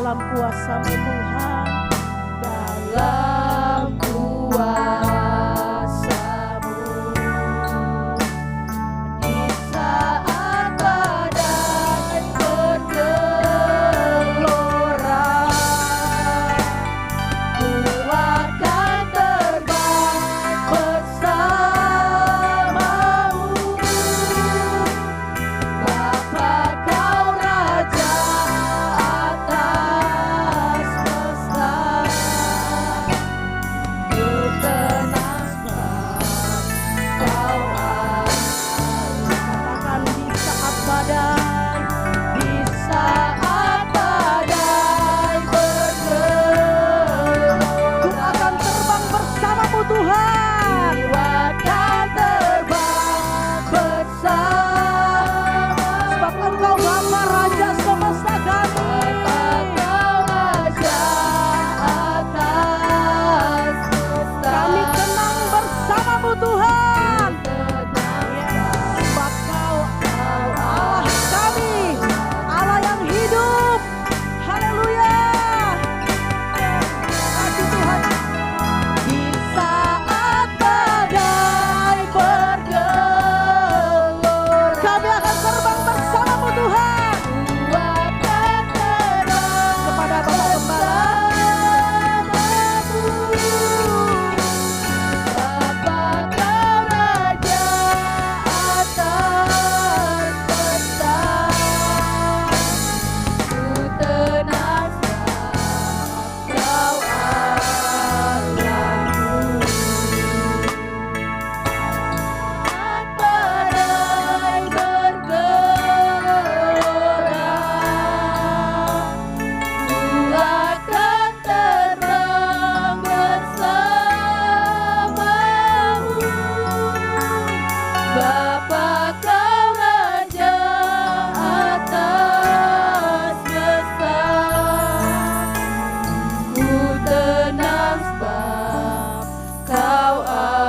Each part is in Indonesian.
dalam kuasa-Mu Tuhan. Dalam kuasa-Mu, di saat badai bergelora, ku akan terbang bersama-Mu. Bapa, Kau Raja atas semesta, ku tenang sebab Kau Allah. Katakan di saat badai, Di saat badai bergelora, ku akan terbang bersama-Mu Tuhan. ku akan terbang bersama. Sebab Engkau Bapa Raja semesta kami. Kau Raja atas semesta, Kami tenang bersama-Mu Tuhan. tenang Sebab Kau Allah kami, Allah yang hidup. Haleluya. Terima kasih Tuhan. di saat badai bergelora. Kami akan terbang bersama-Mu Tuhan. Ku akan terbang Kepada Bapa Gembala. bersama-Mu. Bapa, Kau Raja atas semesta, ku tenang sebab Kau Allahku. Saat badai bergelora, ku akan terbang bersama-Mu. Bapa, Kau Raja atas semesta, ku tenang sebab Kau Allahku.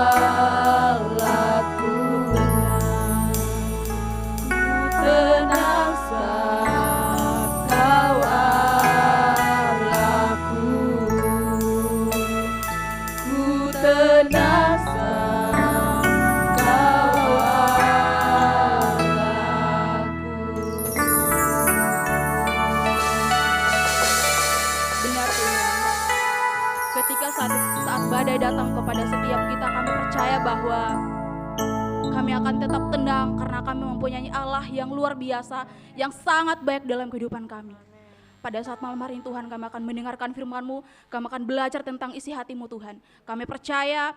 Ku tenang sebab Kau Allahku. Ku tenang sebab Kau Allahku. Benar Tuhan. Ketika saat badai datang kepada setiap kita, kami percaya bahwa kami akan tetap tenang karena kami mempunyai Allah yang luar biasa, yang sangat baik dalam kehidupan kami. Pada saat malam hari ini Tuhan, kami akan mendengarkan firman-Mu, kami akan belajar tentang isi hati-Mu Tuhan. Kami percaya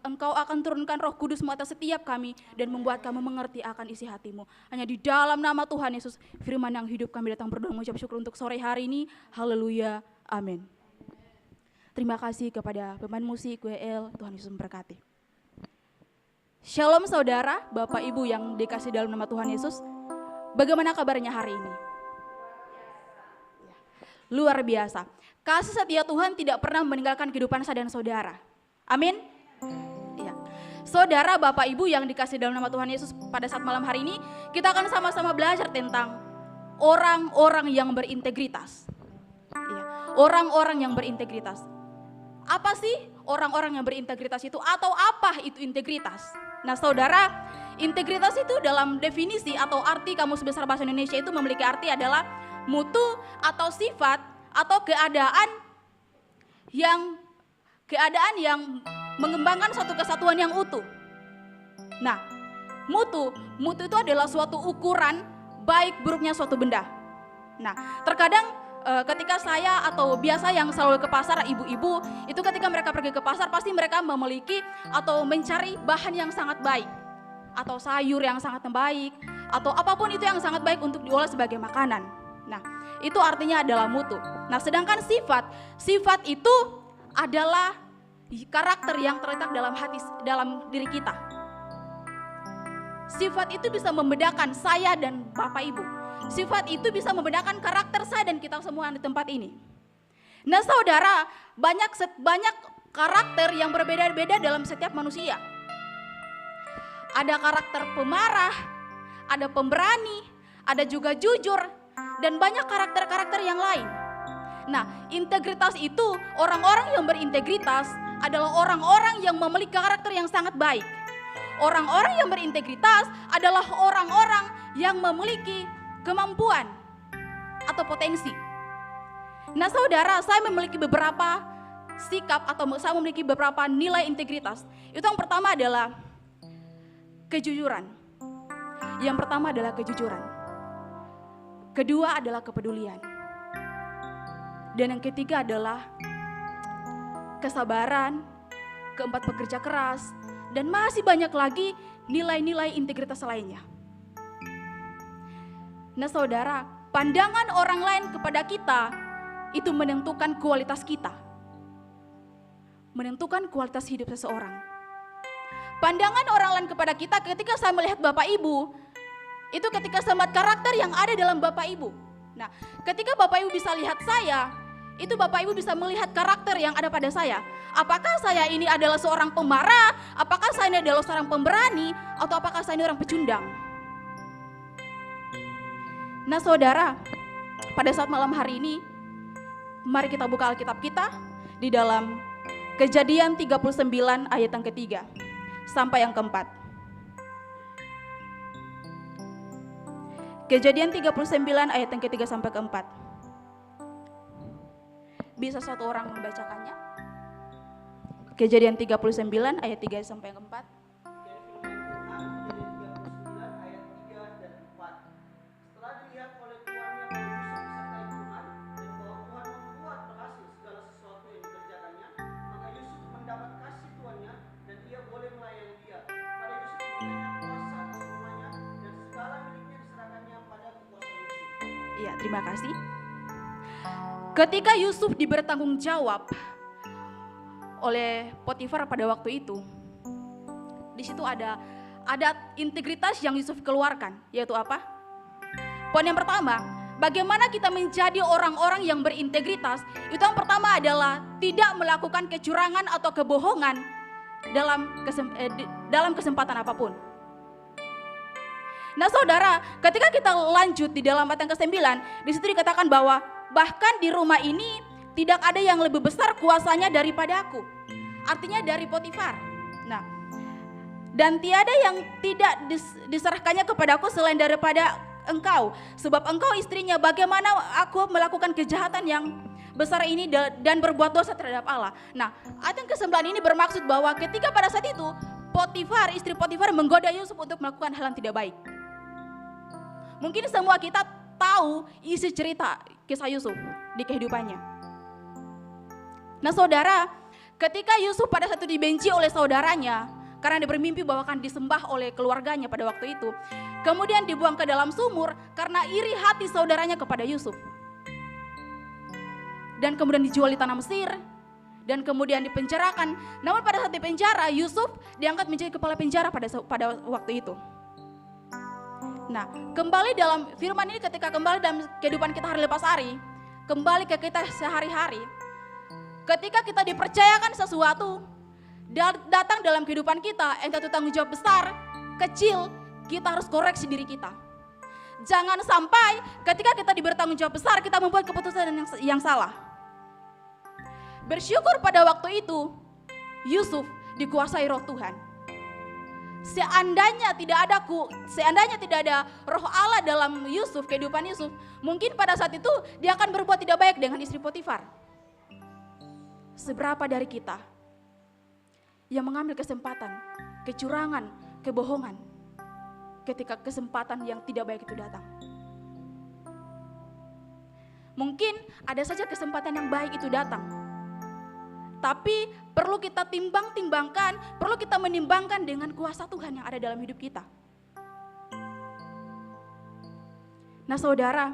Engkau akan turunkan Roh Kudus atas setiap kami dan membuat kami mengerti akan isi hati-Mu. Hanya di dalam nama Tuhan Yesus, firman yang hidup, kami datang berdoa mengucap syukur untuk sore hari ini. Haleluya, amin. Terima kasih kepada pemain musik WL, Tuhan Yesus memberkati. Shalom saudara, Bapak Ibu yang dikasih dalam nama Tuhan Yesus. Bagaimana kabarnya hari ini? Luar biasa. Kasih setia Tuhan tidak pernah meninggalkan kehidupan saya dan saudara. Amin. Ya. Saudara, Bapak Ibu yang dikasih dalam nama Tuhan Yesus, pada saat malam hari ini kita akan sama-sama belajar tentang orang-orang yang berintegritas. Ya. Orang-orang yang berintegritas. Apa sih orang-orang yang berintegritas itu, atau apa itu integritas? Nah saudara, integritas itu dalam definisi atau arti Kamus Besar Bahasa Indonesia itu memiliki arti adalah mutu atau sifat atau keadaan yang mengembangkan suatu kesatuan yang utuh. Nah, mutu itu adalah suatu ukuran baik buruknya suatu benda. Nah, terkadang ketika saya atau biasa yang selalu ke pasar, ibu-ibu itu ketika mereka pergi ke pasar pasti mereka memiliki atau mencari bahan yang sangat baik, atau sayur yang sangat baik, atau apapun itu yang sangat baik untuk diolah sebagai makanan. Nah, itu artinya adalah mutu. Nah, sedangkan sifat itu adalah karakter yang terletak dalam diri kita. Sifat itu bisa membedakan saya dan Bapak Ibu. Sifat itu bisa membedakan karakter saya dan kita semua di tempat ini. Nah, saudara, banyak karakter yang berbeda-beda dalam setiap manusia. Ada karakter pemarah, ada pemberani, ada juga jujur, dan banyak karakter-karakter yang lain. Nah, integritas itu, orang-orang yang berintegritas adalah orang-orang yang memiliki karakter yang sangat baik. Orang-orang yang berintegritas adalah orang-orang yang memiliki kemampuan atau potensi. Nah saudara, saya memiliki beberapa sikap atau saya memiliki beberapa nilai integritas. Itu yang pertama adalah kejujuran. Yang pertama adalah kejujuran. Kedua adalah kepedulian. Dan yang ketiga adalah kesabaran. Keempat, bekerja keras. Dan masih banyak lagi nilai-nilai integritas lainnya. Nah saudara, pandangan orang lain kepada kita itu menentukan kualitas kita. Menentukan kualitas hidup seseorang. Pandangan orang lain kepada kita ketika saya melihat Bapak Ibu, itu ketika semat karakter yang ada dalam Bapak Ibu. Nah, ketika Bapak Ibu bisa lihat saya, itu Bapak Ibu bisa melihat karakter yang ada pada saya. Apakah saya ini adalah seorang pemarah? Apakah saya ini adalah seorang pemberani? Atau apakah saya ini orang pecundang? Nah saudara, pada saat malam hari ini, mari kita buka Alkitab kita di dalam Kejadian 39 ayat yang ketiga sampai yang keempat. Kejadian 39 ayat yang ketiga sampai keempat. Bisa satu orang membacakannya? Kejadian 39 ayat 3 sampai 4. Iya, terima kasih. Ketika Yusuf diberi tanggung jawab oleh Potifar pada waktu itu, di situ ada integritas yang Yusuf keluarkan, yaitu apa? Poin yang pertama, bagaimana kita menjadi orang-orang yang berintegritas? Itu yang pertama adalah tidak melakukan kecurangan atau kebohongan dalam kesempatan apapun. Nah saudara, ketika kita lanjut di dalam ayat yang ke-9, di situ dikatakan bahwa bahkan di rumah ini tidak ada yang lebih besar kuasanya daripada aku. Artinya dari Potifar. Nah, dan tiada yang tidak diserahkannya kepadaku selain daripada engkau. Sebab engkau istrinya, bagaimana aku melakukan kejahatan yang besar ini dan berbuat dosa terhadap Allah. Nah, ayat yang ke-9 ini bermaksud bahwa ketika pada saat itu Potifar, istri Potifar menggoda Yusuf untuk melakukan hal yang tidak baik. Mungkin semua kita tahu isi cerita kisah Yusuf di kehidupannya. Nah saudara, ketika Yusuf pada saat itu dibenci oleh saudaranya karena dia bermimpi bahwa akan disembah oleh keluarganya pada waktu itu, kemudian dibuang ke dalam sumur karena iri hati saudaranya kepada Yusuf, dan kemudian dijual di tanah Mesir, dan kemudian dipenjarakan. Namun pada saat dipenjara, Yusuf diangkat menjadi kepala penjara pada waktu itu. Nah, kembali dalam firman ini, ketika kembali dalam kehidupan kita hari lepas hari, kembali ke kita sehari-hari, ketika kita dipercayakan sesuatu datang dalam kehidupan kita, entah itu tanggung jawab besar, kecil, kita harus koreksi diri kita. Jangan sampai ketika kita diberi tanggung jawab besar, kita membuat keputusan yang salah. Bersyukur pada waktu itu, Yusuf dikuasai roh Tuhan. Seandainya tidak ada roh Allah dalam Yusuf, kehidupan Yusuf, mungkin pada saat itu dia akan berbuat tidak baik dengan istri Potifar. Seberapa dari kita yang mengambil kesempatan, kecurangan, kebohongan ketika kesempatan yang tidak baik itu datang? Mungkin ada saja kesempatan yang baik itu datang, tapi perlu kita timbang-timbangkan, perlu kita menimbangkan dengan kuasa Tuhan yang ada dalam hidup kita. Nah saudara,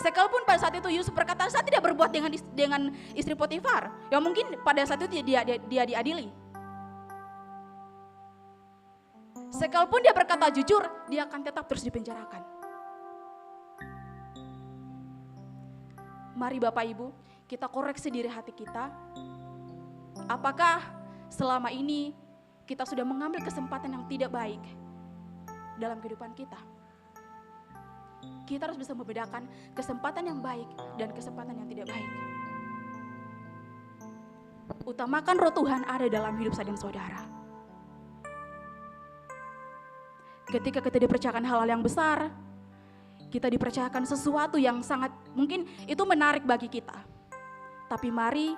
sekalipun pada saat itu Yusuf berkata, saya tidak berbuat dengan istri Potifar, yang mungkin pada saat itu dia diadili. Sekalipun dia berkata jujur, dia akan tetap terus dipenjarakan. Mari Bapak Ibu, kita koreksi diri hati kita. Apakah selama ini kita sudah mengambil kesempatan yang tidak baik dalam kehidupan kita? Kita harus bisa membedakan kesempatan yang baik dan kesempatan yang tidak baik. Utamakan roh Tuhan ada dalam hidup saya dan saudara. Ketika kita dipercayakan hal-hal yang besar, kita dipercayakan sesuatu yang sangat mungkin itu menarik bagi kita. Tapi mari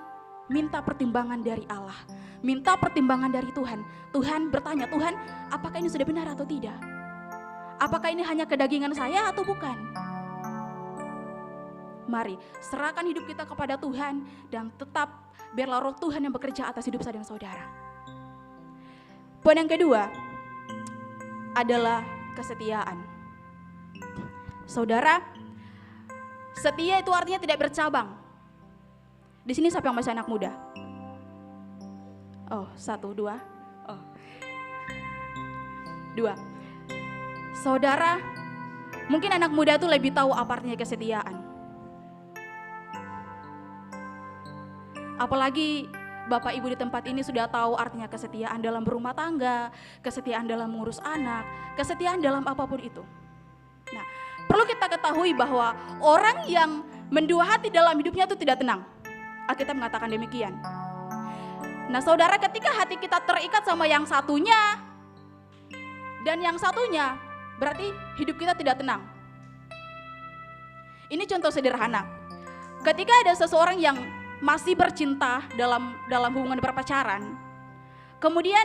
minta pertimbangan dari Allah, minta pertimbangan dari Tuhan. Tuhan bertanya, Tuhan, apakah ini sudah benar atau tidak? Apakah ini hanya kedagingan saya atau bukan? Mari serahkan hidup kita kepada Tuhan dan tetap biarlah roh Tuhan yang bekerja atas hidup saya dan saudara. Poin yang kedua adalah kesetiaan. Saudara, setia itu artinya tidak bercabang. Di sini siapa yang masih anak muda? Oh, 1, 2. Oh. 2. Saudara, mungkin anak muda itu lebih tahu apa artinya kesetiaan. Apalagi Bapak Ibu di tempat ini sudah tahu artinya kesetiaan dalam berumah tangga, kesetiaan dalam mengurus anak, kesetiaan dalam apapun itu. Nah, perlu kita ketahui bahwa orang yang mendua hati dalam hidupnya itu tidak tenang. Alkitab mengatakan demikian. Nah, saudara, ketika hati kita terikat sama yang satunya dan yang satunya, berarti hidup kita tidak tenang. Ini contoh sederhana. Ketika ada seseorang yang masih bercinta dalam hubungan berpacaran, kemudian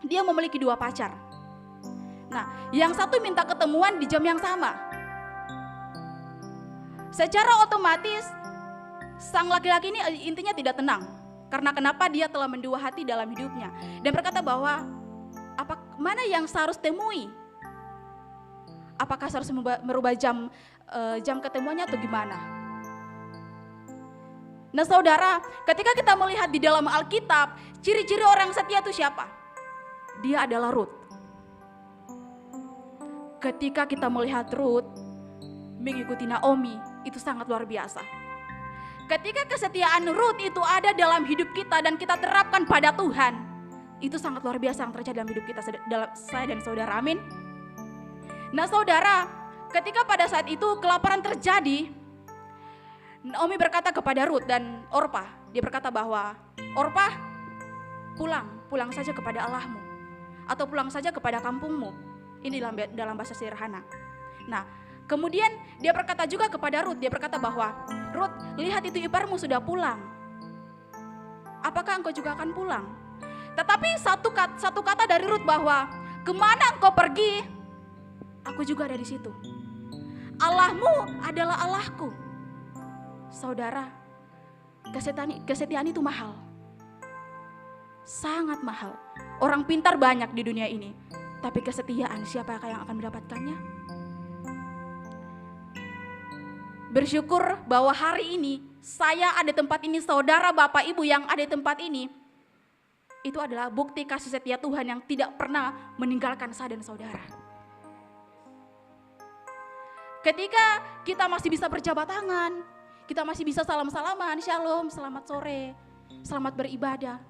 dia memiliki 2 pacar. Nah, yang satu minta ketemuan di jam yang sama. Secara otomatis sang laki-laki ini intinya tidak tenang. Karena kenapa? Dia telah mendua hati dalam hidupnya dan berkata bahwa mana yang seharus temui? Apakah harus merubah jam ketemuannya atau gimana? Nah, saudara, ketika kita melihat di dalam Alkitab, ciri-ciri orang setia itu siapa? Dia adalah Rut. Ketika kita melihat Rut mengikuti Naomi, itu sangat luar biasa. Ketika kesetiaan Rut itu ada dalam hidup kita dan kita terapkan pada Tuhan, itu sangat luar biasa yang terjadi dalam hidup kita, dalam saya dan saudara, amin. Nah, saudara, ketika pada saat itu kelaparan terjadi, Naomi berkata kepada Rut dan Orpah, dia berkata bahwa Orpah, pulang saja kepada Allahmu, atau pulang saja kepada kampungmu. Ini dalam bahasa sederhana. Nah, kemudian dia berkata juga kepada Rut, dia berkata bahwa Rut, lihat itu iparmu sudah pulang. Apakah engkau juga akan pulang? Tetapi satu kata dari Rut bahwa kemana engkau pergi, aku juga ada di situ. Allahmu adalah Allahku. Saudara, kesetiaan itu mahal. Sangat mahal. Orang pintar banyak di dunia ini, tapi kesetiaan siapa yang akan mendapatkannya? Bersyukur bahwa hari ini saya ada di tempat ini, saudara, Bapak, Ibu yang ada di tempat ini, itu adalah bukti kasih setia Tuhan yang tidak pernah meninggalkan saya dan saudara. Ketika kita masih bisa berjabat tangan, kita masih bisa salam-salaman, shalom, selamat sore, selamat beribadah.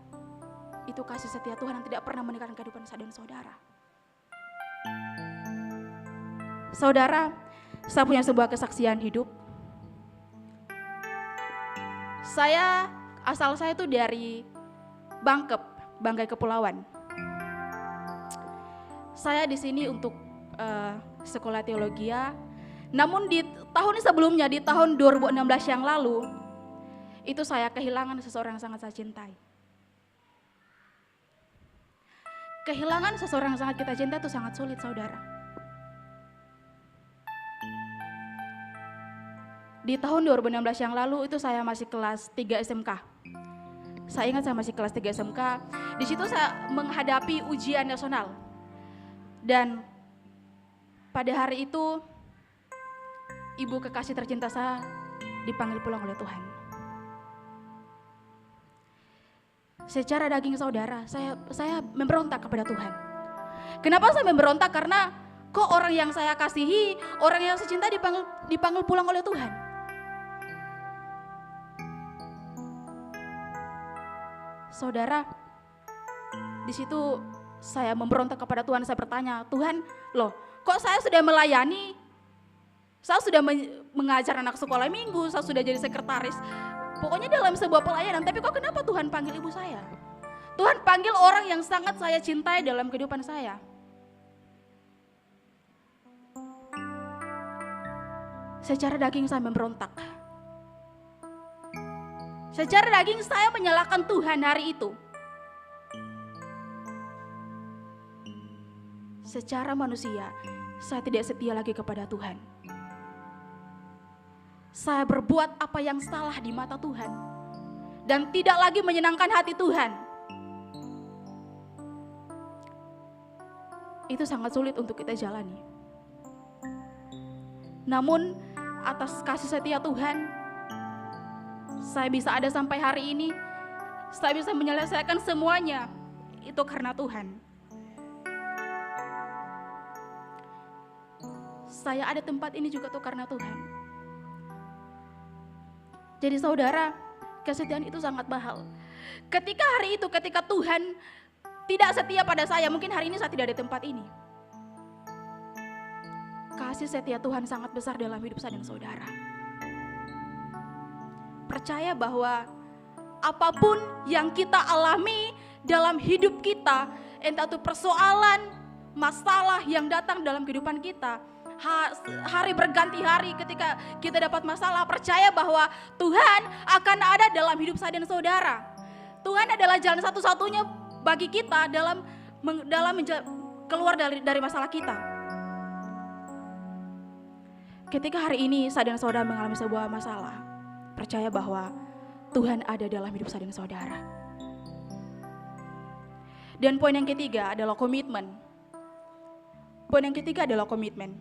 Itu kasih setia Tuhan yang tidak pernah meninggalkan kehidupan saya dan saudara. Saudara, saya punya sebuah kesaksian hidup. Asal saya itu dari Bangkep, Banggai Kepulauan. Saya di sini untuk sekolah teologi. Namun di tahun sebelumnya, di tahun 2016 yang lalu, itu saya kehilangan seseorang yang sangat saya cintai. Kehilangan seseorang yang sangat kita cintai itu sangat sulit, saudara. Di tahun 2016 yang lalu itu saya masih kelas 3 SMK. Saya ingat saya masih kelas 3 SMK. Di situ saya menghadapi ujian nasional. Dan pada hari itu ibu kekasih tercinta saya dipanggil pulang oleh Tuhan. Secara daging saudara, saya memberontak kepada Tuhan. Kenapa saya memberontak? Karena kok orang yang saya kasihi, orang yang saya cinta dipanggil pulang oleh Tuhan. Saudara, di situ saya memberontak kepada Tuhan. Saya bertanya, Tuhan, loh, kok saya sudah melayani? Saya sudah mengajar anak sekolah minggu, saya sudah jadi sekretaris Pokoknya dalam sebuah pelayanan, tapi kok kenapa Tuhan panggil ibu saya? Tuhan panggil orang yang sangat saya cintai dalam kehidupan saya. Secara daging saya memberontak. Secara daging saya menyalahkan Tuhan hari itu. Secara manusia, saya tidak setia lagi kepada Tuhan. Saya berbuat apa yang salah di mata Tuhan dan tidak lagi menyenangkan hati Tuhan. Itu sangat sulit untuk kita jalani. Namun atas kasih setia Tuhan, saya bisa ada sampai hari ini. Saya bisa menyelesaikan semuanya. Itu karena Tuhan. Saya ada tempat ini juga tuh karena Tuhan. Jadi saudara, kesetiaan itu sangat mahal. Ketika hari itu, ketika Tuhan tidak setia pada saya, mungkin hari ini saya tidak ada tempat ini. Kasih setia Tuhan sangat besar dalam hidup saya dan saudara. Percaya bahwa apapun yang kita alami dalam hidup kita, entah itu persoalan, masalah yang datang dalam kehidupan kita, hari berganti hari ketika kita dapat masalah, percaya bahwa Tuhan akan ada dalam hidup saya dan saudara. Tuhan adalah jalan satu-satunya bagi kita dalam keluar dari masalah kita. Ketika hari ini saya dan saudara mengalami sebuah masalah, percaya bahwa Tuhan ada dalam hidup saya dan saudara. Dan poin yang ketiga adalah komitmen. Poin yang ketiga adalah komitmen.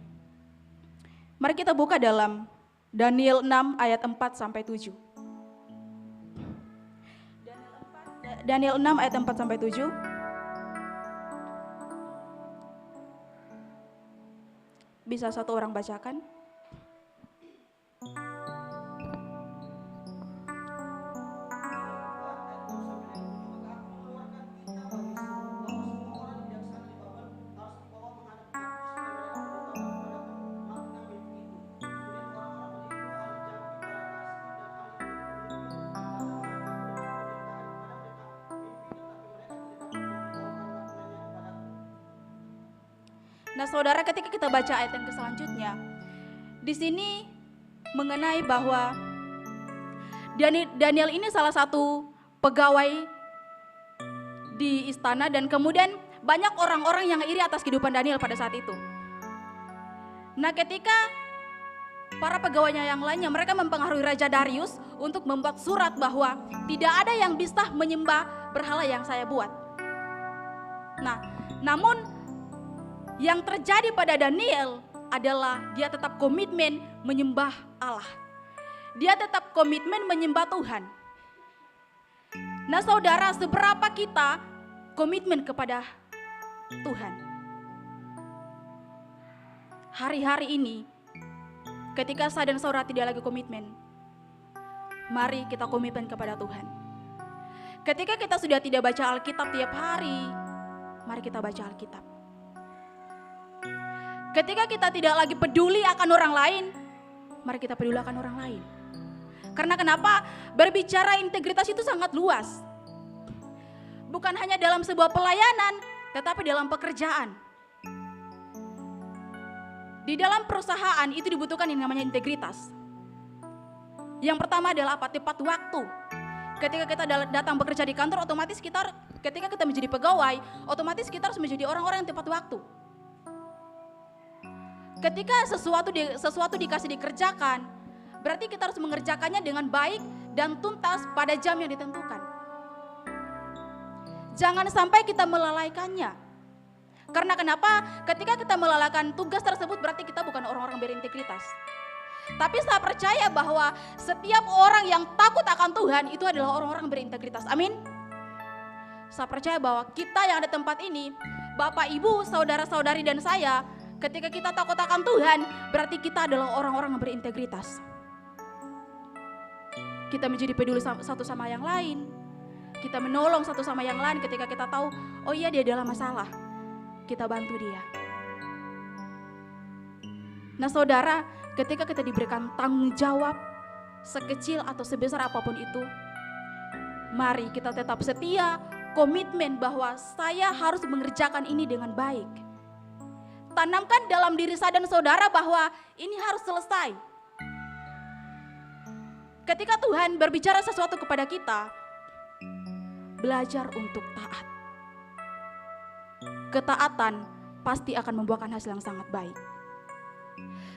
Mari kita buka dalam Daniel 6 ayat 4 sampai 7. Daniel 6 ayat 4 sampai 7. Bisa satu orang bacakan? Nah, saudara, ketika kita baca ayat yang selanjutnya, di sini mengenai bahwa Daniel ini salah satu pegawai di istana dan kemudian banyak orang-orang yang iri atas kehidupan Daniel pada saat itu. Nah, ketika para pegawainya yang lainnya, mereka mempengaruhi Raja Darius untuk membuat surat bahwa tidak ada yang bisa menyembah berhala yang saya buat. Nah, namun yang terjadi pada Daniel adalah dia tetap komitmen menyembah Allah. Dia tetap komitmen menyembah Tuhan. Nah, saudara, seberapa kita komitmen kepada Tuhan? Hari-hari ini, ketika saya dan saudara tidak lagi komitmen, mari kita komitmen kepada Tuhan. Ketika kita sudah tidak baca Alkitab tiap hari, mari kita baca Alkitab. Ketika kita tidak lagi peduli akan orang lain, mari kita peduli akan orang lain. Karena kenapa? Berbicara integritas itu sangat luas. Bukan hanya dalam sebuah pelayanan, tetapi dalam pekerjaan. Di dalam perusahaan itu dibutuhkan yang namanya integritas. Yang pertama adalah apa? Tepat waktu. Ketika kita datang bekerja di kantor, otomatis ketika kita menjadi pegawai, otomatis kita harus menjadi orang-orang yang tepat waktu. Ketika sesuatu dikasih dikerjakan, berarti kita harus mengerjakannya dengan baik dan tuntas pada jam yang ditentukan. Jangan sampai kita melalaikannya. Karena kenapa? Ketika kita melalaikan tugas tersebut, berarti kita bukan orang-orang berintegritas. Tapi saya percaya bahwa setiap orang yang takut akan Tuhan itu adalah orang-orang berintegritas. Amin. Saya percaya bahwa kita yang ada tempat ini, Bapak, Ibu, saudara-saudari dan saya, ketika kita takut akan Tuhan, berarti kita adalah orang-orang yang berintegritas. Kita menjadi peduli satu sama yang lain. Kita menolong satu sama yang lain ketika kita tahu, oh iya dia dalam masalah. Kita bantu dia. Nah, saudara, ketika kita diberikan tanggung jawab, sekecil atau sebesar apapun itu, mari kita tetap setia, komitmen bahwa saya harus mengerjakan ini dengan baik. Tanamkan dalam diri saya dan saudara bahwa ini harus selesai. Ketika Tuhan berbicara sesuatu kepada kita, belajar untuk taat. Ketaatan pasti akan membuahkan hasil yang sangat baik.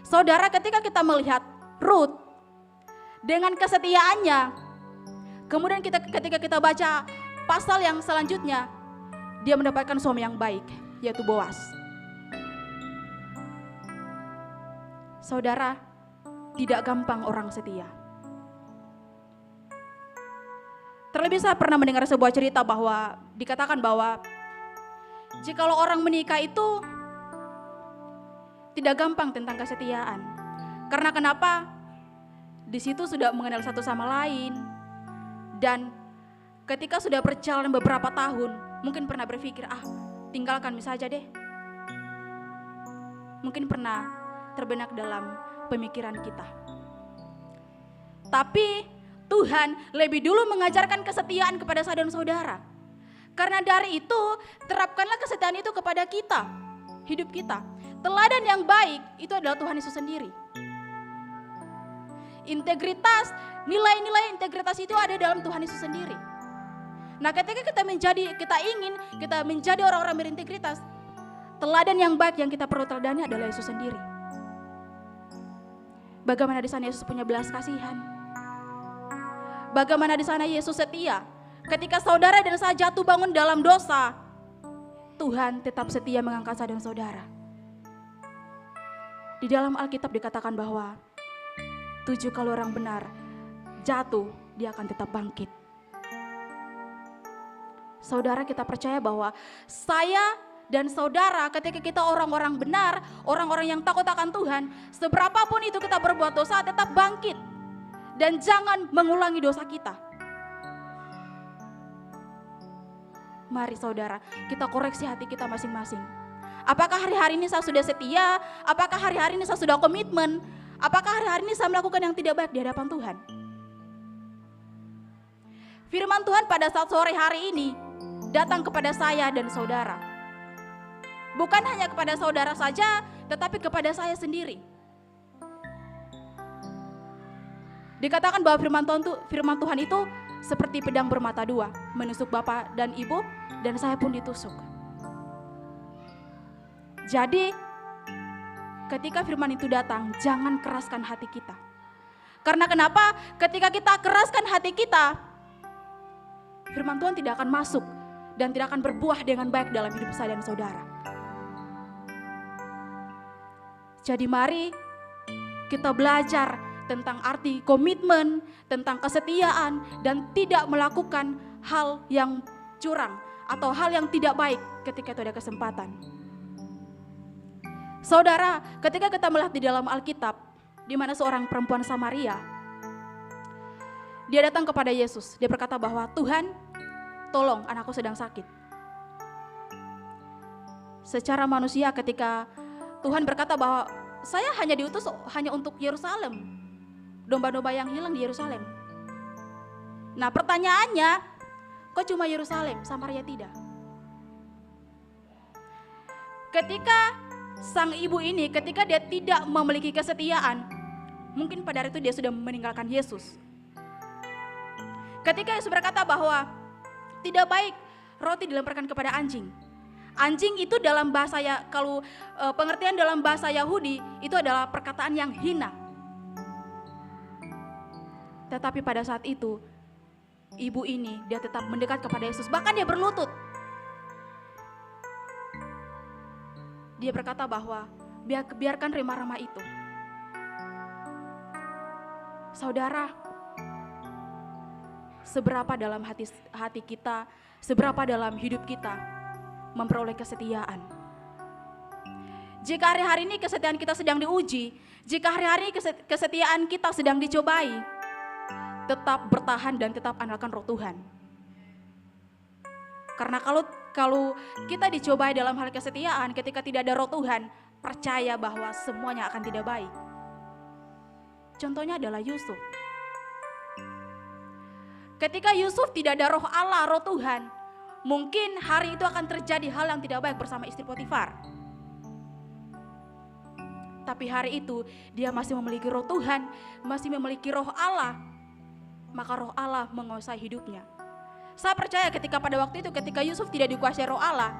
Saudara, ketika kita melihat Rut dengan kesetiaannya, kemudian ketika kita baca pasal yang selanjutnya, dia mendapatkan suami yang baik, yaitu Boas. Saudara, tidak gampang orang setia. Terlebih saya pernah mendengar sebuah cerita bahwa dikatakan bahwa jikalau orang menikah itu tidak gampang tentang kesetiaan. Karena kenapa? Di situ sudah mengenal satu sama lain. Dan ketika sudah berjalan beberapa tahun, mungkin pernah berpikir, tinggalkan saja deh. Mungkin pernah terbenak dalam pemikiran kita. Tapi Tuhan lebih dulu mengajarkan kesetiaan kepada saya dan saudara. Karena dari itu, terapkanlah kesetiaan itu kepada kita, hidup kita. Teladan yang baik itu adalah Tuhan Yesus sendiri. Integritas, nilai-nilai integritas itu ada dalam Tuhan Yesus sendiri. Nah, ketika kita ingin menjadi orang-orang berintegritas, teladan yang baik yang kita perlu teladani adalah Yesus sendiri. Bagaimana di sana Yesus punya belas kasihan? Bagaimana di sana Yesus setia? Ketika saudara dan saya jatuh bangun dalam dosa, Tuhan tetap setia mengangkat saya dan saudara. Di dalam Alkitab dikatakan bahwa 7 kali orang benar jatuh, dia akan tetap bangkit. Saudara, kita percaya bahwa saya dan saudara ketika kita orang-orang benar, orang-orang yang takut akan Tuhan, seberapapun itu kita berbuat dosa tetap bangkit. Dan jangan mengulangi dosa kita. Mari saudara, kita koreksi hati kita masing-masing. Apakah hari-hari ini saya sudah setia? Apakah hari-hari ini saya sudah komitmen? Apakah hari-hari ini saya melakukan yang tidak baik di hadapan Tuhan? Firman Tuhan pada saat sore hari ini datang kepada saya dan saudara. Bukan hanya kepada saudara saja, tetapi kepada saya sendiri. Dikatakan bahwa firman Tuhan itu seperti pedang bermata dua, menusuk bapak dan ibu, dan saya pun ditusuk. Jadi, ketika firman itu datang, jangan keraskan hati kita. Karena kenapa? Ketika kita keraskan hati kita, firman Tuhan tidak akan masuk dan tidak akan berbuah dengan baik dalam hidup saya dan saudara. Jadi mari kita belajar tentang arti komitmen, tentang kesetiaan, dan tidak melakukan hal yang curang atau hal yang tidak baik ketika itu ada kesempatan. Saudara, ketika kita melihat di dalam Alkitab, di mana seorang perempuan Samaria, dia datang kepada Yesus. Dia berkata bahwa Tuhan, tolong anakku sedang sakit. Secara manusia ketika Tuhan berkata bahwa saya hanya diutus hanya untuk Yerusalem, domba-domba yang hilang di Yerusalem. Nah pertanyaannya, kok cuma Yerusalem, Samaria tidak? Ketika sang ibu ini, ketika dia tidak memiliki kesetiaan, mungkin pada hari itu dia sudah meninggalkan Yesus. Ketika Yesus berkata bahwa tidak baik roti dilemparkan kepada anjing. Anjing itu dalam bahasa kalau pengertian dalam bahasa Yahudi itu adalah perkataan yang hina. Tetapi pada saat itu ibu ini dia tetap mendekat kepada Yesus, bahkan dia berlutut. Dia berkata bahwa biarkan remah-remah itu. Saudara, seberapa dalam hati kita, seberapa dalam hidup kita memperoleh kesetiaan. Jika hari-hari ini kesetiaan kita sedang diuji, jika hari-hari ini kesetiaan kita sedang dicobai, tetap bertahan dan tetap andalkan roh Tuhan. Karena kalau kita dicobai dalam hal kesetiaan, ketika tidak ada roh Tuhan, percaya bahwa semuanya akan tidak baik. Contohnya adalah Yusuf. Ketika Yusuf tidak ada roh Allah, roh Tuhan, mungkin hari itu akan terjadi hal yang tidak baik bersama istri Potifar. Tapi hari itu dia masih memiliki roh Tuhan, masih memiliki roh Allah. Maka roh Allah menguasai hidupnya. Saya percaya ketika pada waktu itu, ketika Yusuf tidak dikuasai roh Allah,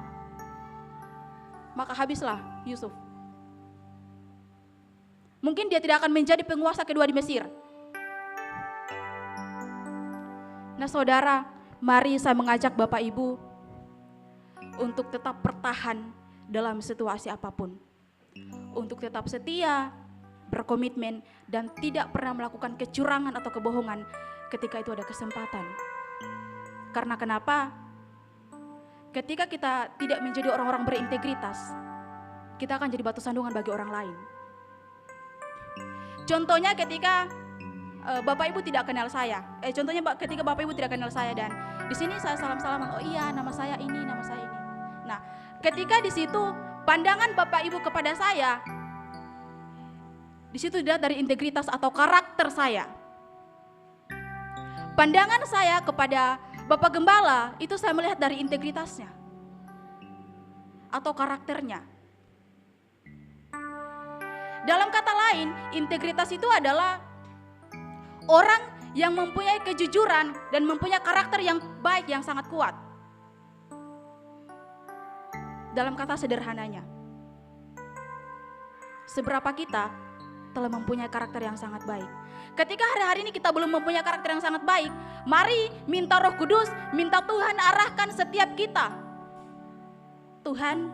maka habislah Yusuf. Mungkin dia tidak akan menjadi penguasa kedua di Mesir. Nah saudara, mari saya mengajak Bapak Ibu untuk tetap bertahan dalam situasi apapun. Untuk tetap setia, berkomitmen, dan tidak pernah melakukan kecurangan atau kebohongan ketika itu ada kesempatan. Karena kenapa? Ketika kita tidak menjadi orang-orang berintegritas, kita akan jadi batu sandungan bagi orang lain. Contohnya ketika Bapak Ibu tidak kenal saya. Contohnya ketika Bapak Ibu tidak kenal saya dan di sini saya salam-salaman, oh iya nama saya ini, nama saya ini. Nah, ketika di situ pandangan Bapak Ibu kepada saya, di situ dilihat dari integritas atau karakter saya. Pandangan saya kepada Bapak Gembala itu saya melihat dari integritasnya atau karakternya. Dalam kata lain, integritas itu adalah orang yang mempunyai kejujuran dan mempunyai karakter yang baik, yang sangat kuat. Dalam kata sederhananya, seberapa kita telah mempunyai karakter yang sangat baik. Ketika hari-hari ini kita belum mempunyai karakter yang sangat baik, mari minta Roh Kudus, minta Tuhan arahkan setiap kita. Tuhan,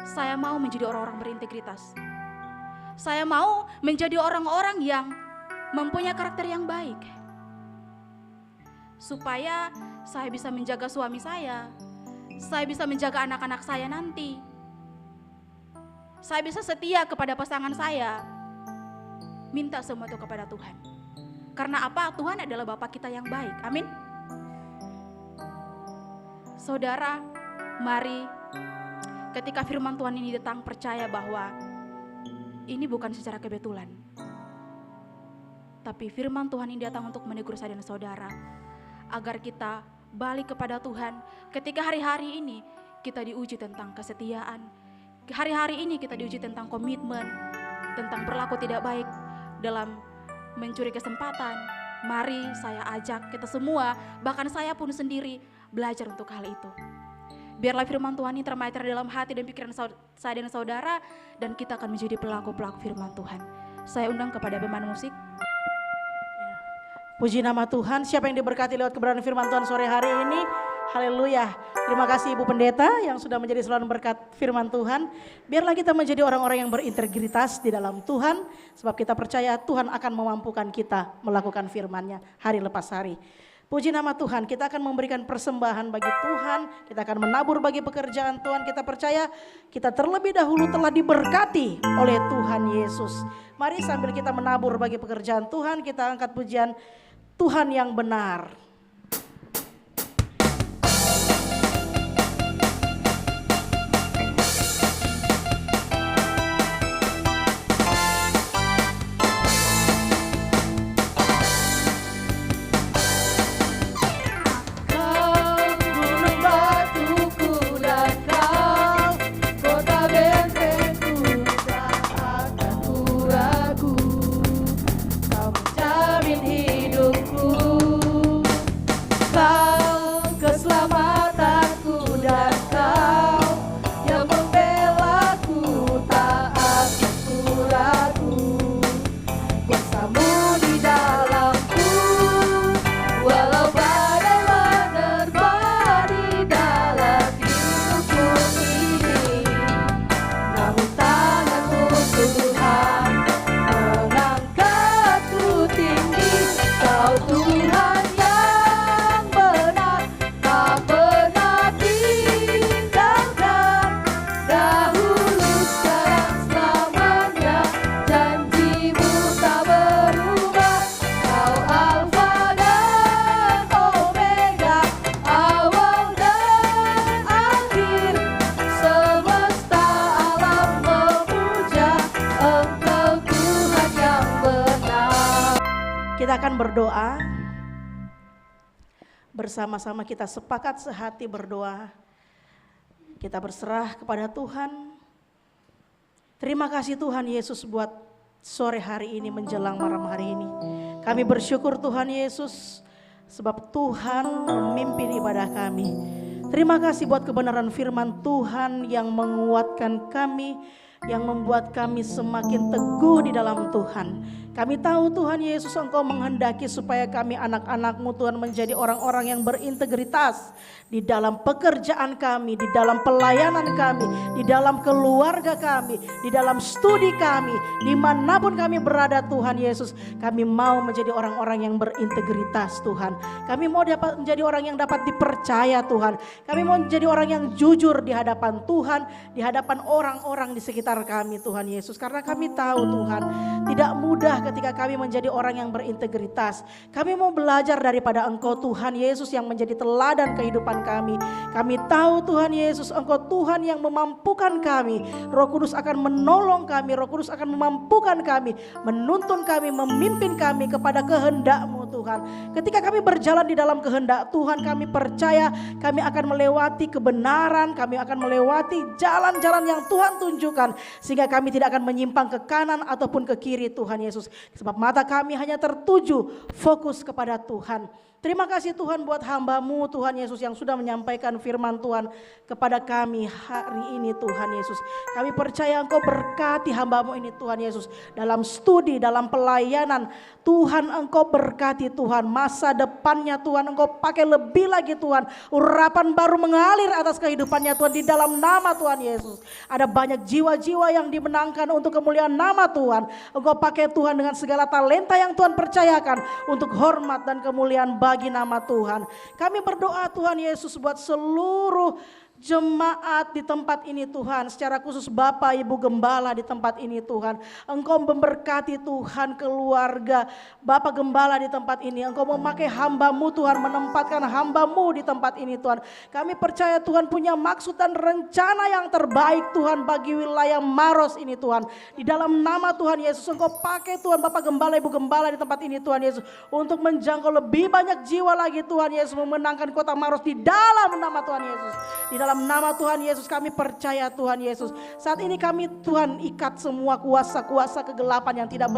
saya mau menjadi orang-orang berintegritas. Saya mau menjadi orang-orang yang mempunyai karakter yang baik. Supaya saya bisa menjaga suami saya bisa menjaga anak-anak saya nanti. Saya bisa setia kepada pasangan saya. Minta semua itu kepada Tuhan. Karena apa? Tuhan adalah Bapa kita yang baik. Amin. Saudara, mari ketika firman Tuhan ini datang percaya bahwa ini bukan secara kebetulan. Tapi firman Tuhan ini datang untuk menegur saya dan saudara agar kita balik kepada Tuhan. Ketika hari-hari ini kita diuji tentang kesetiaan, hari-hari ini kita diuji tentang komitmen, tentang berlaku tidak baik dalam mencuri kesempatan. Mari saya ajak kita semua, bahkan saya pun sendiri belajar untuk hal itu. Biarlah firman Tuhan ini termater dalam hati dan pikiran saya dan saudara, dan kita akan menjadi pelaku-pelaku firman Tuhan. Saya undang kepada pemain musik. Puji nama Tuhan. Siapa yang diberkati lewat kebenaran firman Tuhan sore hari ini? Haleluya. Terima kasih Ibu Pendeta yang sudah menjadi saluran berkat firman Tuhan. Biarlah kita menjadi orang-orang yang berintegritas di dalam Tuhan. Sebab kita percaya Tuhan akan memampukan kita melakukan firman-Nya hari lepas hari. Puji nama Tuhan, kita akan memberikan persembahan bagi Tuhan. Kita akan menabur bagi pekerjaan Tuhan. Kita percaya kita terlebih dahulu telah diberkati oleh Tuhan Yesus. Mari sambil kita menabur bagi pekerjaan Tuhan, kita angkat pujian Tuhan yang benar. Kita akan berdoa. bersama-sama kita sepakat sehati berdoa. Kita berserah kepada Tuhan. Terima kasih Tuhan Yesus buat sore hari ini menjelang malam hari ini. Kami bersyukur Tuhan Yesus sebab Tuhan memimpin ibadah kami. Terima kasih buat kebenaran firman Tuhan yang menguatkan kami, yang membuat kami semakin teguh di dalam Tuhan. Kami tahu Tuhan Yesus Engkau menghendaki supaya kami anak-anak-Mu Tuhan menjadi orang-orang yang berintegritas di dalam pekerjaan kami, di dalam pelayanan kami, di dalam keluarga kami, di dalam studi kami, dimanapun kami berada Tuhan Yesus. Kami mau menjadi orang-orang yang berintegritas Tuhan. Kami mau dapat menjadi orang yang dapat dipercaya Tuhan. Kami mau menjadi orang yang jujur di hadapan Tuhan, di hadapan orang-orang di sekitar kami Tuhan Yesus. Karena kami tahu Tuhan tidak mudah ketika kami menjadi orang yang berintegritas. Kami mau belajar daripada Engkau Tuhan Yesus yang menjadi teladan kehidupan kami. Kami tahu Tuhan Yesus Engkau Tuhan yang memampukan kami. Roh Kudus akan menolong kami. Roh Kudus akan memampukan kami, menuntun kami, memimpin kami kepada kehendak-Mu Tuhan. Ketika kami berjalan di dalam kehendak Tuhan, kami percaya kami akan melewati kebenaran, kami akan melewati jalan-jalan yang Tuhan tunjukkan, sehingga kami tidak akan menyimpang ke kanan ataupun ke kiri Tuhan Yesus. Sebab mata kami hanya tertuju fokus kepada Tuhan. Terima kasih Tuhan buat hamba-Mu Tuhan Yesus yang sudah menyampaikan firman Tuhan kepada kami hari ini Tuhan Yesus. Kami percaya Engkau berkati hamba-Mu ini Tuhan Yesus. Dalam studi, dalam pelayanan Tuhan Engkau berkati Tuhan. Masa depannya Tuhan Engkau pakai lebih lagi Tuhan. Urapan baru mengalir atas kehidupannya Tuhan di dalam nama Tuhan Yesus. Ada banyak jiwa-jiwa yang dimenangkan untuk kemuliaan nama Tuhan. Engkau pakai Tuhan dengan segala talenta yang Tuhan percayakan untuk hormat dan kemuliaan bagi nama Tuhan. Kami berdoa Tuhan Yesus buat seluruh jemaat di tempat ini Tuhan, secara khusus Bapak Ibu Gembala di tempat ini Tuhan. Engkau memberkati Tuhan keluarga Bapak Gembala di tempat ini. Engkau memakai hamba-Mu Tuhan, menempatkan hamba-Mu di tempat ini Tuhan. Kami percaya Tuhan punya maksud dan rencana yang terbaik Tuhan bagi wilayah Maros ini Tuhan. Di dalam nama Tuhan Yesus Engkau pakai Tuhan Bapak Gembala, Ibu Gembala di tempat ini Tuhan Yesus, untuk menjangkau lebih banyak jiwa lagi Tuhan Yesus, memenangkan kota Maros di dalam nama Tuhan Yesus. Di dalam nama Tuhan Yesus kami percaya Tuhan Yesus. Saat ini kami Tuhan ikat semua kuasa-kuasa kegelapan yang tidak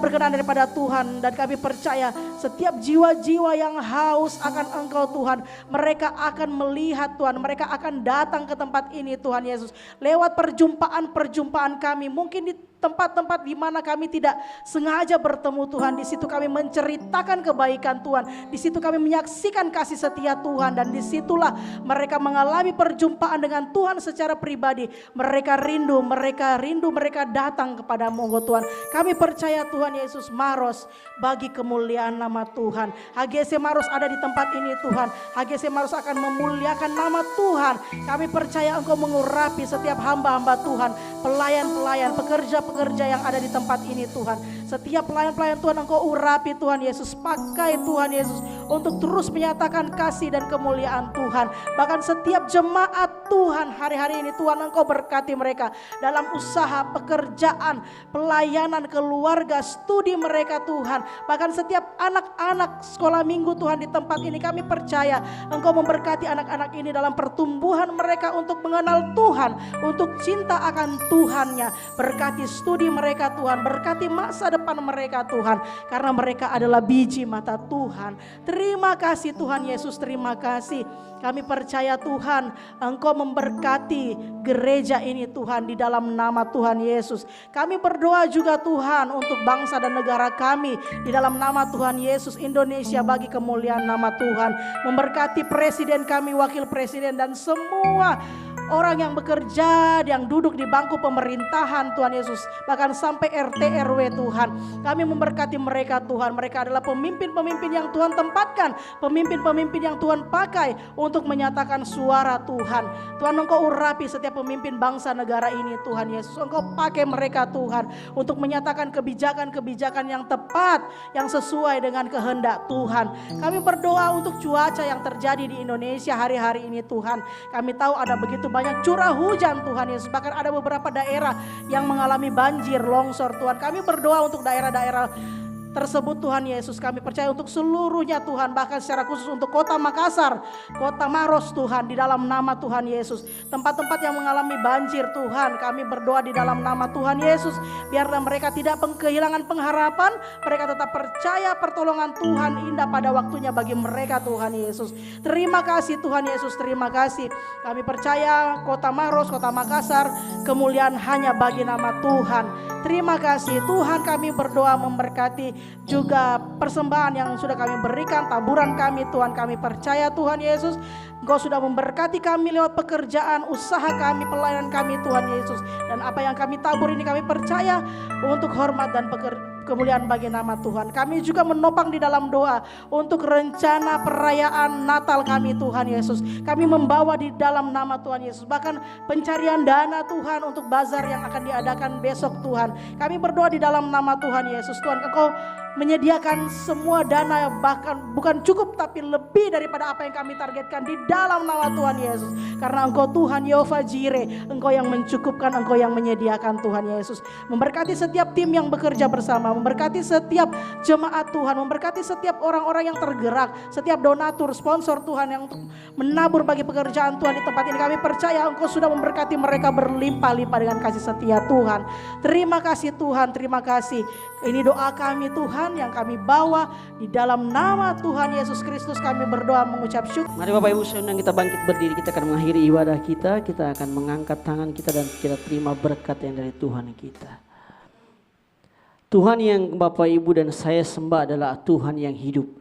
berkenan daripada Tuhan. Dan kami percaya setiap jiwa-jiwa yang haus akan Engkau Tuhan, mereka akan melihat Tuhan, mereka akan datang ke tempat ini Tuhan Yesus. Lewat perjumpaan kami, mungkin di tempat-tempat di mana kami tidak sengaja bertemu Tuhan, di situ kami menceritakan kebaikan Tuhan, di situ kami menyaksikan kasih setia Tuhan, dan disitulah mereka mengalami perjumpaan dengan Tuhan secara pribadi. Mereka rindu, mereka datang kepada-Mu Tuhan. Kami percaya Tuhan Yesus, Maros bagi kemuliaan nama Tuhan. HGC Maros ada di tempat ini Tuhan. HGC Maros akan memuliakan nama Tuhan. Kami percaya Engkau mengurapi setiap hamba-hamba Tuhan, pelayan-pelayan, pekerja yang ada di tempat ini Tuhan. Setiap pelayan-pelayan Tuhan Engkau urapi Tuhan Yesus. Pakai Tuhan Yesus untuk terus menyatakan kasih dan kemuliaan Tuhan. Bahkan setiap jemaat Tuhan hari-hari ini Tuhan Engkau berkati mereka dalam usaha, pekerjaan, pelayanan, keluarga, studi mereka Tuhan. Bahkan setiap anak-anak sekolah minggu Tuhan di tempat ini, kami percaya Engkau memberkati anak-anak ini dalam pertumbuhan mereka untuk mengenal Tuhan, untuk cinta akan Tuhannya. Berkati studi mereka Tuhan, berkati masa depan mereka Tuhan, karena mereka adalah biji mata Tuhan. Terima kasih Tuhan Yesus, terima kasih. Kami percaya Tuhan Engkau memberkati gereja ini Tuhan di dalam nama Tuhan Yesus. Kami berdoa juga Tuhan untuk bangsa dan negara kami di dalam nama Tuhan Yesus, Indonesia bagi kemuliaan nama Tuhan. Memberkati presiden kami, wakil presiden, dan semua orang yang bekerja, yang duduk di bangku pemerintahan Tuhan Yesus, bahkan sampai RT RW Tuhan. Kami memberkati mereka Tuhan. Mereka adalah pemimpin-pemimpin yang Tuhan tempatkan, pemimpin-pemimpin yang Tuhan pakai untuk menyatakan suara Tuhan. Tuhan Engkau urapi setiap pemimpin bangsa negara ini Tuhan Yesus. Engkau pakai mereka Tuhan untuk menyatakan kebijakan-kebijakan yang tepat, yang sesuai dengan kehendak Tuhan. Kami berdoa untuk cuaca yang terjadi di Indonesia hari-hari ini Tuhan. Kami tahu ada begitu banyak curah hujan Tuhan Yesus. Bahkan ada beberapa daerah yang mengalami banjir, longsor Tuhan. Kami berdoa untuk daerah-daerah tersebut Tuhan Yesus. Kami percaya untuk seluruhnya Tuhan, bahkan secara khusus untuk kota Makassar, kota Maros Tuhan, di dalam nama Tuhan Yesus. Tempat-tempat yang mengalami banjir Tuhan, kami berdoa di dalam nama Tuhan Yesus. Biarlah mereka tidak kehilangan pengharapan, mereka tetap percaya pertolongan Tuhan indah pada waktunya bagi mereka Tuhan Yesus. Terima kasih Tuhan Yesus, terima kasih. Kami percaya kota Maros, kota Makassar, kemuliaan hanya bagi nama Tuhan. Terima kasih Tuhan, kami berdoa memberkati juga persembahan yang sudah kami berikan, taburan kami Tuhan. Kami percaya Tuhan Yesus, Engkau sudah memberkati kami lewat pekerjaan, usaha kami, pelayanan kami Tuhan Yesus. Dan apa yang kami tabur ini kami percaya untuk hormat dan kemuliaan bagi nama Tuhan. Kami juga menopang di dalam doa untuk rencana perayaan Natal kami Tuhan Yesus. Kami membawa di dalam nama Tuhan Yesus. Bahkan pencarian dana Tuhan untuk bazar yang akan diadakan besok Tuhan. Kami berdoa di dalam nama Tuhan Yesus. Tuhan, Engkau menyediakan semua dana, bahkan bukan cukup tapi lebih daripada apa yang kami targetkan di dalam nama Tuhan Yesus. Karena Engkau Tuhan Yehova Jireh, Engkau yang mencukupkan, Engkau yang menyediakan Tuhan Yesus. Memberkati setiap tim yang bekerja bersama, memberkati setiap jemaat Tuhan, memberkati setiap orang-orang yang tergerak, setiap donatur, sponsor Tuhan yang untuk menabur bagi pekerjaan Tuhan di tempat ini. Kami percaya Engkau sudah memberkati mereka berlimpah-limpah dengan kasih setia Tuhan. Terima kasih Tuhan, terima kasih. Ini doa kami Tuhan yang kami bawa di dalam nama Tuhan Yesus Kristus. Kami berdoa mengucap syukur. Mari Bapak Ibu saudara, kita bangkit berdiri, kita akan mengakhiri ibadah kita. Kita akan mengangkat tangan kita dan kita terima berkat yang dari Tuhan kita. Tuhan yang Bapak Ibu dan saya sembah adalah Tuhan yang hidup.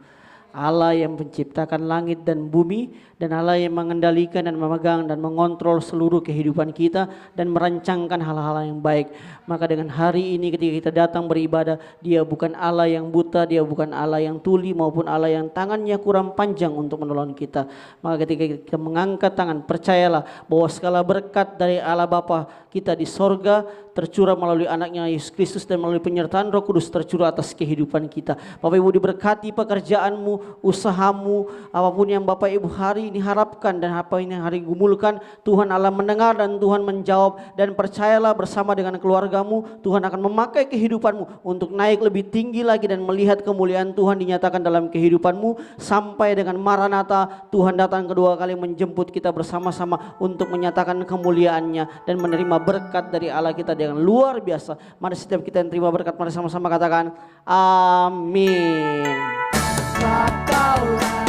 Allah yang menciptakan langit dan bumi, dan Allah yang mengendalikan dan memegang dan mengontrol seluruh kehidupan kita dan merancangkan hal-hal yang baik. Maka dengan hari ini ketika kita datang beribadah, Dia bukan Allah yang buta, Dia bukan Allah yang tuli maupun Allah yang tangannya kurang panjang untuk menolong kita. Maka ketika kita mengangkat tangan, percayalah bahwa segala berkat dari Allah Bapa kita di sorga tercurah melalui anaknya Yesus Kristus dan melalui penyertaan Roh Kudus tercurah atas kehidupan kita. Bapak Ibu diberkati pekerjaanmu, usahamu, apapun yang Bapak Ibu hari ini harapkan dan apa ini hari gumulkan, Tuhan Allah mendengar dan Tuhan menjawab. Dan percayalah bersama dengan keluargamu, Tuhan akan memakai kehidupanmu untuk naik lebih tinggi lagi dan melihat kemuliaan Tuhan dinyatakan dalam kehidupanmu sampai dengan Maranatha, Tuhan datang kedua kali menjemput kita bersama-sama untuk menyatakan kemuliaannya dan menerima berkat dari Allah kita dengan luar biasa. Mari setiap kita yang terima berkat, mari sama-sama katakan amin. Sebab Kaulah